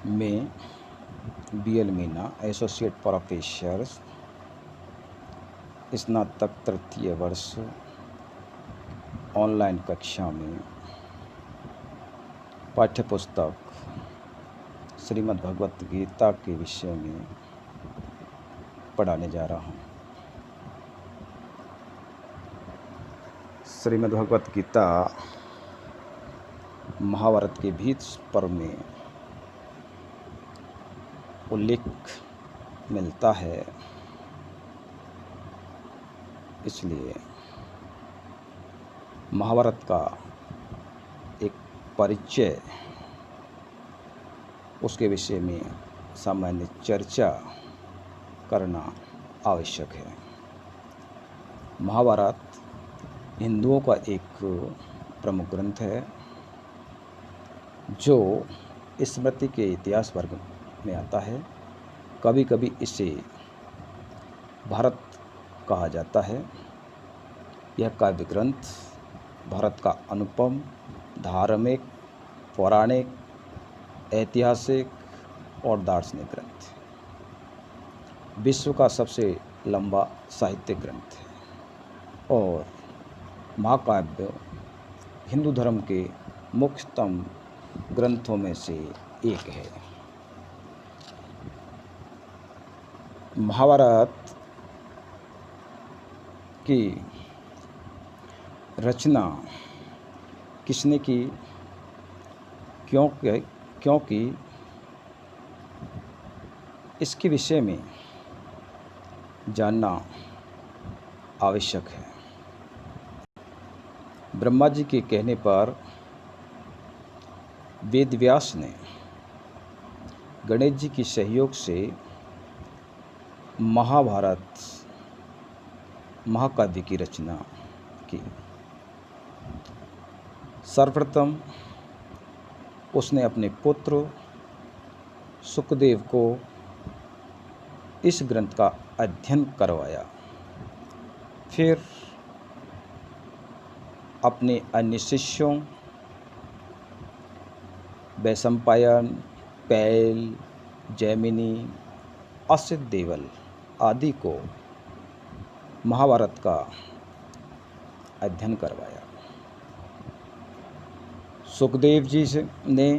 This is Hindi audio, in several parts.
में BL मीना, एसोसिएट प्रोफेसर, स्नातक तृतीय वर्ष, ऑनलाइन कक्षा में पाठ्यपुस्तक श्रीमद् भगवत गीता के विषय में पढ़ाने जा रहा हूँ। श्रीमद् भगवत गीता महाभारत के भीष्म पर्व में उल्लेख मिलता है, इसलिए महाभारत का एक परिचय, उसके विषय में सामान्य चर्चा करना आवश्यक है। महाभारत हिंदुओं का एक प्रमुख ग्रंथ है जो स्मृति के इतिहास वर्ग में आता है। कभी कभी इसे भारत कहा जाता है। यह काव्य ग्रंथ भारत का अनुपम धार्मिक, पौराणिक, ऐतिहासिक और दार्शनिक ग्रंथ है। विश्व का सबसे लंबा साहित्यिक ग्रंथ है और महाकाव्य हिंदू धर्म के मुख्यतम ग्रंथों में से एक है। महाभारत की रचना किसने की, क्योंकि इसके विषय में जानना आवश्यक है। ब्रह्मा जी के कहने पर वेद व्यास ने गणेश जी की सहयोग से महाभारत महाकाव्य की रचना की। सर्वप्रथम उसने अपने पुत्र सुखदेव को इस ग्रंथ का अध्ययन करवाया। फिर अपने अन्य शिष्यों वैशंपायन, पैल, जैमिनी, असित देवल आदि को महाभारत का अध्ययन करवाया। सुखदेव जी ने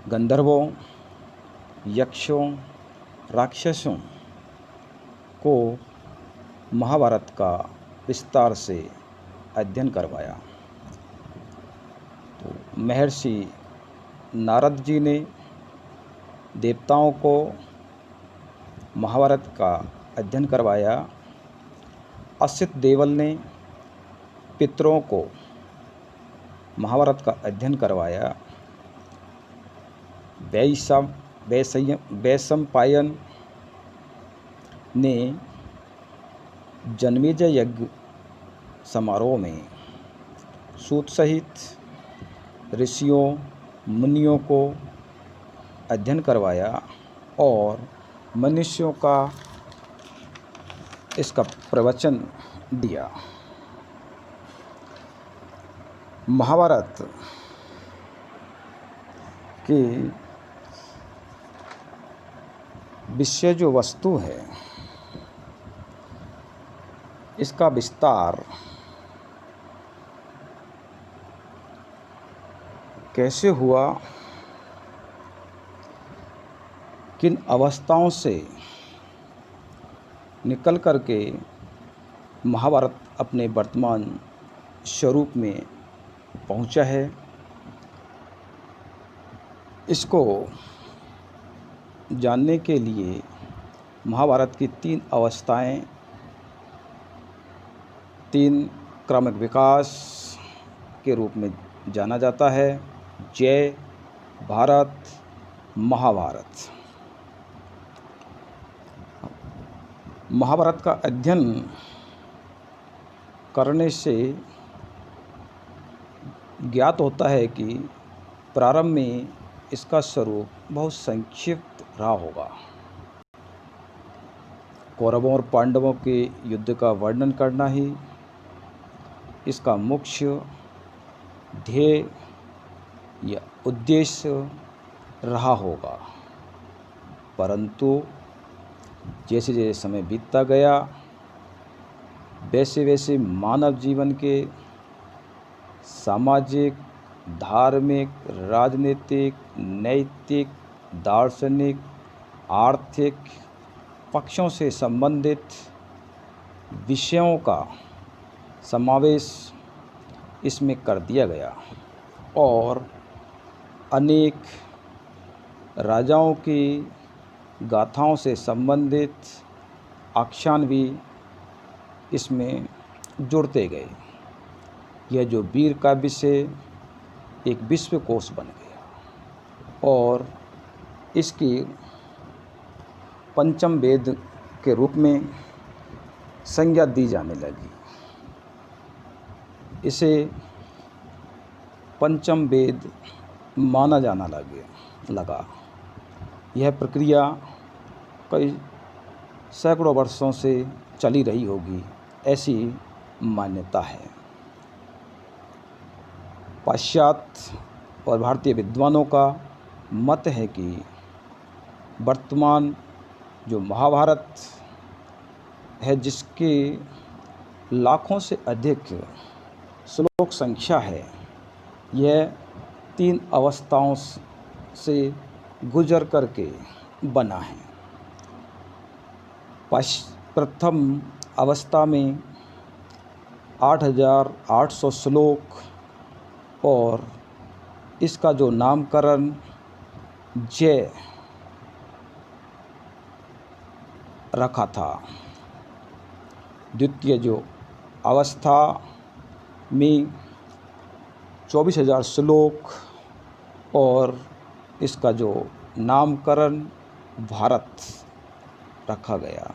गंधर्वों, यक्षों, राक्षसों को महाभारत का विस्तार से अध्ययन करवाया। तो महर्षि नारद जी ने देवताओं को महाभारत का अध्ययन करवाया। असित देवल ने पितरों को महाभारत का अध्ययन करवाया। वैशंपायन ने जन्मेजय यज्ञ समारोह में सूत सहित ऋषियों मुनियों को अध्ययन करवाया और मनुष्यों का इसका प्रवचन दिया। महाभारत की विषय जो वस्तु है, इसका विस्तार कैसे हुआ, किन अवस्थाओं से निकल करके महाभारत अपने वर्तमान स्वरूप में पहुंचा है, इसको जानने के लिए महाभारत की 3 अवस्थाएं, 3 क्रमिक विकास के रूप में जाना जाता है। जय भारत, महाभारत। महाभारत का अध्ययन करने से ज्ञात होता है कि प्रारंभ में इसका स्वरूप बहुत संक्षिप्त रहा होगा। कौरवों और पांडवों के युद्ध का वर्णन करना ही इसका मुख्य ध्येय यह उद्देश्य रहा होगा, परंतु जैसे जैसे समय बीतता गया वैसे वैसे मानव जीवन के सामाजिक, धार्मिक, राजनीतिक, नैतिक, दार्शनिक, आर्थिक पक्षों से संबंधित विषयों का समावेश इसमें कर दिया गया और अनेक राजाओं की गाथाओं से संबंधित आख्यान भी इसमें जुड़ते गए। यह जो वीर काव्य से एक विश्वकोश बन गया और इसकी पंचम वेद के रूप में संज्ञा दी जाने लगी। इसे पंचम वेद माना जाना लगा। यह प्रक्रिया कई सैकड़ों वर्षों से चली रही होगी, ऐसी मान्यता है। पाश्चात्य और भारतीय विद्वानों का मत है कि वर्तमान जो महाभारत है, जिसके लाखों से अधिक श्लोक संख्या है, यह 3 अवस्थाओं से गुजर करके बना है। प्रथम अवस्था में 8800 श्लोक और इसका जो नामकरण जय रखा था। द्वितीय जो अवस्था में 24,000 श्लोक और इसका जो नामकरण भारत रखा गया।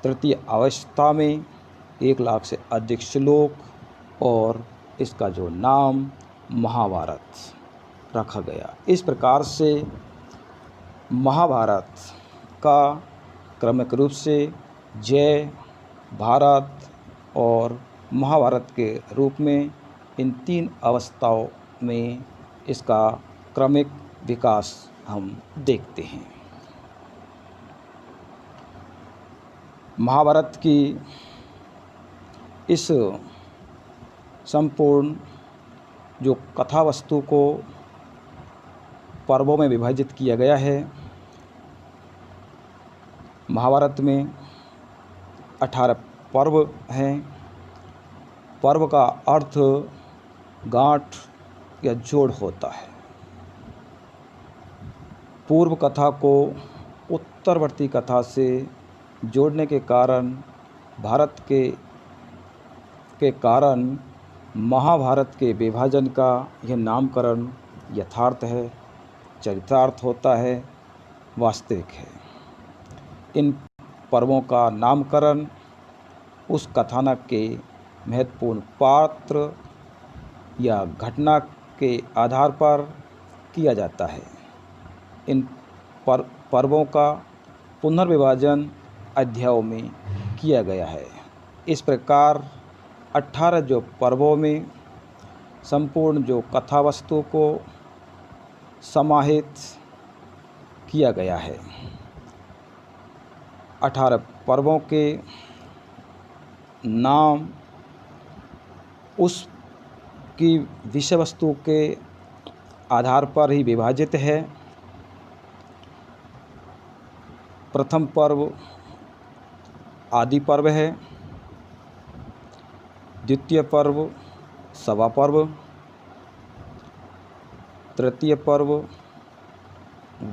तृतीय अवस्था में 1 लाख से अधिक श्लोक और इसका जो नाम महाभारत रखा गया। इस प्रकार से महाभारत का क्रमिक रूप से जय, भारत और महाभारत के रूप में इन 3 अवस्थाओं में इसका क्रमिक विकास हम देखते हैं। महाभारत की इस संपूर्ण जो कथा वस्तु को पर्वों में विभाजित किया गया है। महाभारत में 18 पर्व हैं। पर्व का अर्थ गांठ या जोड़ होता है। पूर्व कथा को उत्तरवर्ती कथा से जोड़ने के कारण भारत के कारण महाभारत के विभाजन का यह नामकरण यथार्थ है, चरितार्थ होता है, वास्तविक है। इन पर्वों का नामकरण उस कथानक के महत्वपूर्ण पात्र या घटना के आधार पर किया जाता है। इन पर्वों का पुनर्विभाजन अध्यायों में किया गया है। इस प्रकार 18 जो पर्वों में संपूर्ण जो कथा वस्तु को समाहित किया गया है। 18 पर्वों के नाम उसकी विषय वस्तु के आधार पर ही विभाजित है। प्रथम पर्व आदि पर्व है। द्वितीय पर्व सभा पर्व। तृतीय पर्व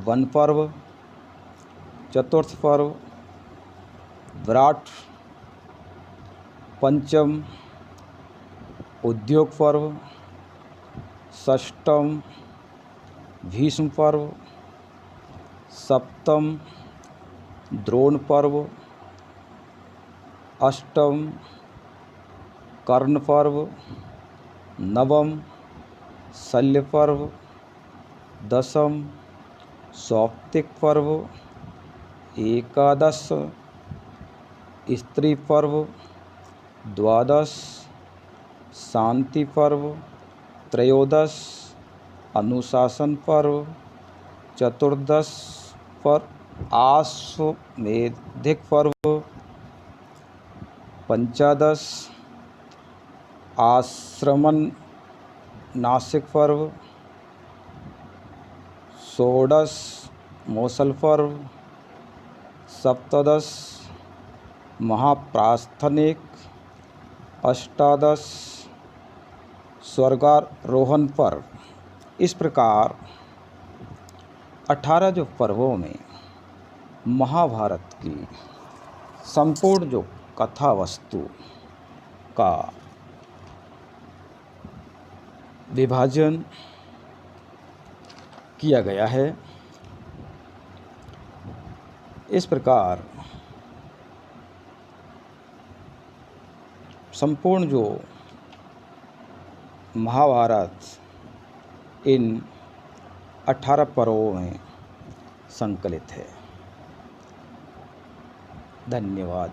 वन पर्व। चतुर्थ पर्व विराट। पंचम उद्योग पर्व। षष्ठम भीष्म पर्व। सप्तम द्रोण पर्व। अष्टम कर्ण पर्व। नवम शल्य पर्व। दशम सौप्तिक पर्व। एकादश स्त्री पर्व। द्वादश शांति पर्व। त्रयोदश अनुशासन पर्व, चतुर्दश पर्व, आश्वमेधिक पर्व, पंचदश आश्रमण नासिक पर्व, षोडश मूसल पर्व, सप्तदश महाप्रास्थनिक, अष्टादश स्वर्गारोहण पर्व। इस प्रकार 18 जो पर्वों में महाभारत की संपूर्ण जो कथा वस्तु का विभाजन किया गया है। इस प्रकार संपूर्ण जो महाभारत इन 18 पर्वों में संकलित है। धन्यवाद।